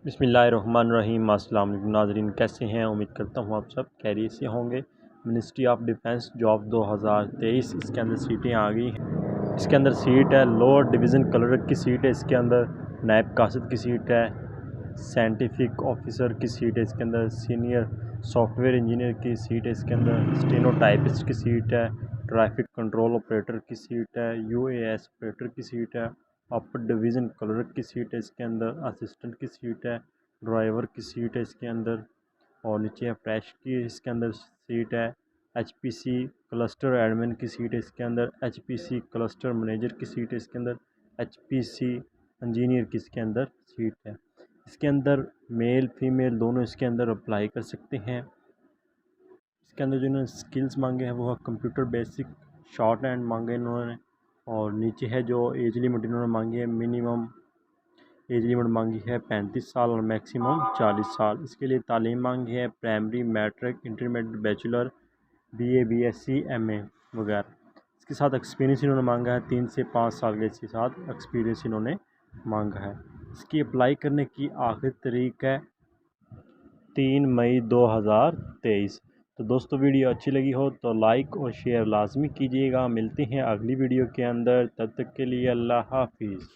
बिस्मिल्लाहिर्रहमानिर्रहीम। अस्सलाम वालेकुम नाज़रीन, कैसे हैं? उम्मीद करता हूँ आप सब खैरियत से होंगे। मिनिस्ट्री ऑफ डिफेंस जॉब 2023 इसके अंदर सीटें आ गई हैं। इसके अंदर सीट है लोअर डिवीज़न क्लर्क की सीट है, इसके अंदर नायब कासिद की सीट है, साइंटिफिक ऑफिसर की सीट है, इसके अंदर सीनियर सॉफ्टवेयर इंजीनियर की सीट है, इसके अंदर स्टेनोटाइपिस्ट की सीट है, ट्रैफिक कंट्रोल ऑपरेटर की सीट है, यूएएस ऑपरेटर की सीट है, अपर डिवीज़न क्लर्क की सीट है, इसके अंदर असिस्टेंट की सीट है, ड्राइवर की सीट है इसके अंदर, और नीचे है फ्रेश की इसके अंदर सीट है, एचपीसी क्लस्टर एडमिन की सीट है इसके अंदर, एचपीसी क्लस्टर मैनेजर की सीट है इसके अंदर, एचपीसी इंजीनियर की इसके अंदर सीट है। इसके अंदर मेल फीमेल दोनों इसके अंदर अप्लाई कर सकते हैं। इसके अंदर जिन्होंने स्किल्स मांगे हैं वो है कंप्यूटर बेसिक, शॉर्ट हैंड मांगे इन्होंने, और नीचे है जो एज लिमिट इन्होंने मांगी है, मिनिमम एज लिमिट मांगी है 35 साल और मैक्सिमम 40 साल। इसके लिए तालीम मांगी है primary, matric, intermediate, bachelor, BA, BSc, MA वगैरह। इसके साथ एक्सपीरियंस इन्होंने मांगा है 3 से 5 साल के इसके साथ एक्सपीरियंस इन्होंने मांगा है। इसकी अप्लाई करने की आखिरी तारीख है 3 मई 2023। तो दोस्तों वीडियो अच्छी लगी हो तो लाइक और शेयर लाजमी कीजिएगा। मिलते हैं अगली वीडियो के अंदर, तब तक के लिए अल्लाह हाफिज़।